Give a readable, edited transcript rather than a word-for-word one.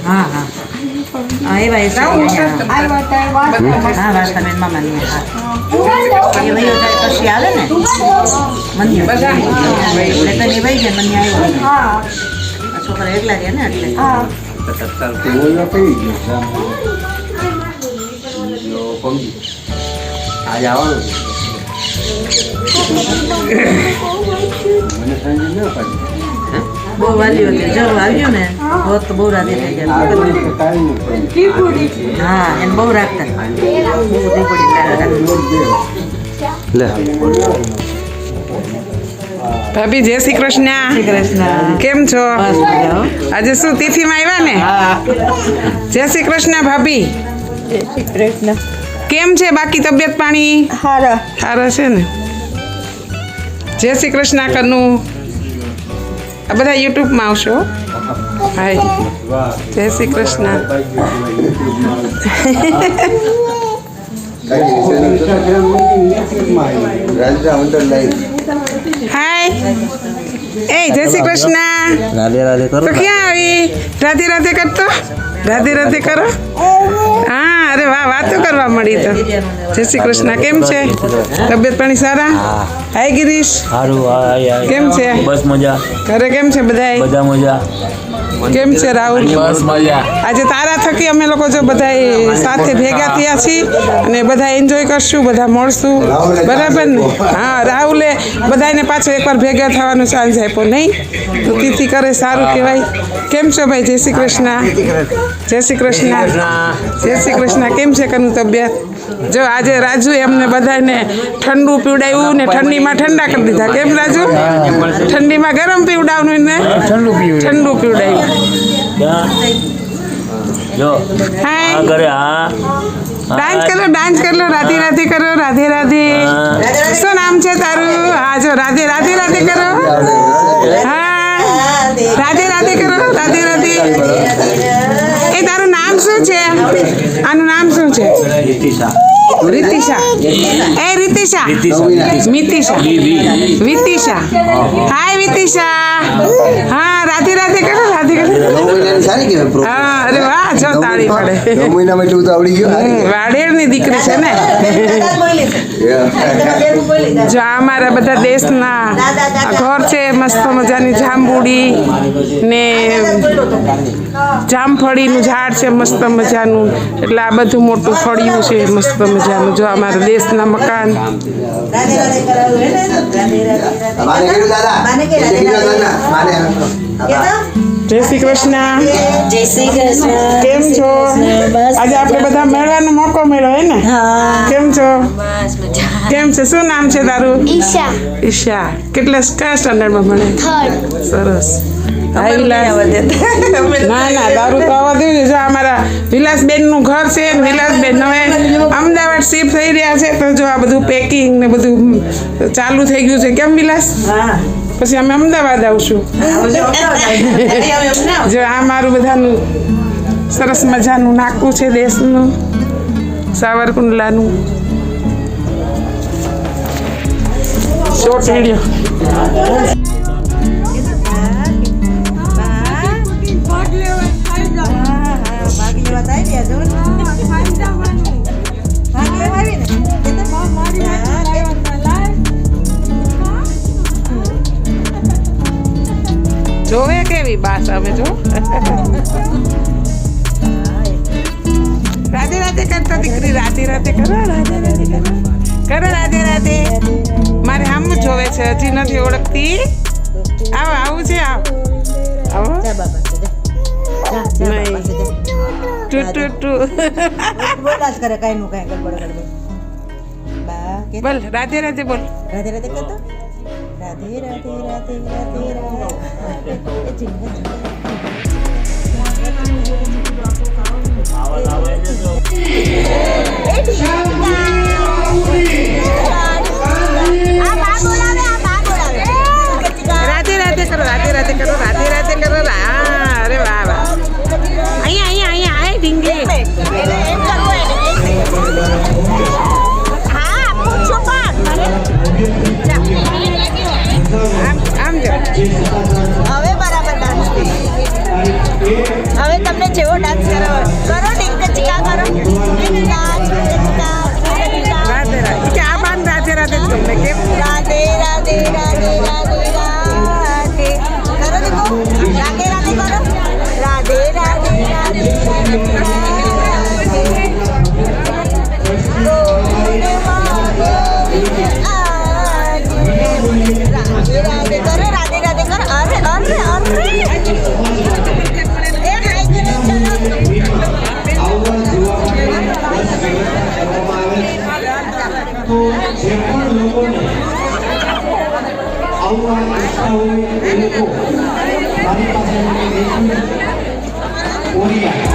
હા હા એ ભાઈ હા વાર્તાબેન મામાની પછી આવે ને મન્ય એટલે તને ભાઈ છે મન્ય આવ્યો છોકરા એકલા રહ્યા ને એટલે આજે આવવાનું બહુ વાલ્યું હતી જો આવ્યું ને હોત તો બહુ રાધી થઈ જાય હા એને બહુ રાખતા બહુ લે ભાભી જય શ્રી કૃષ્ણ. કેમ છો? આજે શું તિથિમાં આવ્યા ને? જય શ્રી કૃષ્ણ ભાભી. કેમ છે બાકી તબિયત પાણી? સારા છે ને? જય શ્રી કૃષ્ણ કનું. આ બધા યુટ્યુબમાં આવશો. હાય જય શ્રી કૃષ્ણ. હાય એ જય શ્રી કૃષ્ણ. રાધે રાધે કરો. તો ક્યાં આવી? રાધે રાધે કરતો. રાધે રાધે કરો. હા અરે વાહ વાતો કરવા મળી તો. જય શ્રી કૃષ્ણ. કેમ છે તબિયત પાણી સારા? હાય ગિરીશ. સારું. કેમ છે? બસ મજા. ઘરે કેમ છે બધાય? બધા મજા. કેમ છે રાહુલ? બસ મજા. આજે તારા થકી અમે લોકો જો બધા સાથે ભેગા થયા છીએ અને બધા એન્જોય કરશું, બધા મળશું, બરાબર ને? હા રાહુલે બધાને પાછો એકવાર ભેગા થવાનો ચાન્સ આપ્યો નહીં તો તિથિ કરે સારું કહેવાય. કેમ છો ભાઈ? જય શ્રી કૃષ્ણ. જય શ્રી કૃષ્ણ. જય શ્રી કૃષ્ણ. કેમ છે કનું તબિયત? જો આજે રાજુ એમને બધાને ઠંડુ પીવડાવ્યું ને ઠંડીમાં ઠંડા કરી દીધા. કેમ રાજુ? ઠંડીમાં ગરમ પીવડાવવાનું ને ઠંડુ પીવડાવ્યું. જો હાય આ કરે હા ડાન્સ કરો, ડાન્સ કરો, રાધે રાધે કરો, રાધે રાધે. શું નામ છે તારું? હા જો રાધે રાધે રાધે કરો. હા રાધે રાધે કરો, રાધે રાધે. એ તારું નામ શું છે? આનું નામ શું છે? રીતિશા. એ રીતિશા. મિતિશા. વિતિશા. હાય વિતિશા. હા રાધે રાધે કરો, રાધે રાધે. હા અરે વાહ જો તાળી પડે. વાડેરની દીકરી છે ને. જો અમારા બધા દેશના ઘર છે મસ્ત મજાની જાંબુડી ને જામફળીનું ઝાડ છે મસ્ત મજાનું. એટલે આ બધું મોટું ફળિયું છે મસ્ત મજાનું. જો અમારા દેશના મકાન. જય શ્રી કૃષ્ણ. જય શ્રી કૃષ્ણ. કેમ છો? આજે આપણે બધા મળવાનો મોકો મળ્યો હે ને? કેમ છો? કેમ છે? શું નામ છે તારું? ઈશા. ઈશા. કેટલા કયા સ્ટાન્ડર્ડમાં ભણે? થર્ડ. સરસ. હાય વિલાસ. ના ના તારું તો આવવા દેવું છે. જો અમારા વિલાસબેનનું ઘર છે. વિલાસબેન હવે અમદાવાદ શિફ્ટ થઈ રહ્યા છે તો જો આ બધું પેકિંગ ને બધું ચાલુ થઈ ગયું છે. કેમ વિલાસ? પછી અમે અમદાવાદ આવશું. જો આ મારું બધાનું સરસ મજાનું નાકું છે દેશનું સાવરકુંડલાનું. Short video. જોવે કેવી બાસ આવે જો. રાધે રાધે કરતો દીકરી. રાધે રાધે કરો, રાધે રાધે કરો, કરો રાધે રાધે. મારે આમ જોવે છે હજી નથી ઓળખતી. આવો આવું છે. આવો નહીં ટુ ટુ ટુ બોલ રાધે રાધે બોલ. રાધે રાધે કરતો. રાધે રાધે રાધે રાધે રાધે રાધે કરો, રાધે રાધે કરો, રાધે રાધે કરો. અરે વાહ વાહ. અહીંયા અહીંયા અહીંયા આય ઢીંગલી. હા પૂછો પણ. હવે બરાબર ડાન્સ હવે તમને જેવો ડાન્સ કરો કરો ડિંક ચિકા કરો રાધે રાધે કે આ બાન રાધે રાધે જ ગમે કેમ રાધે રાધે રાધે રાધે રાધે કરો દીકો રાધે રાધે કરો રાધે રાધે રાધે રાધે કરો રાધે રાધે કરો અરે અરે અરે એ હાઈ કરો તો જે પણ લોકોને આવવા ઈચ્છા હોય એ લોકો મારી પાસે ઓરિયા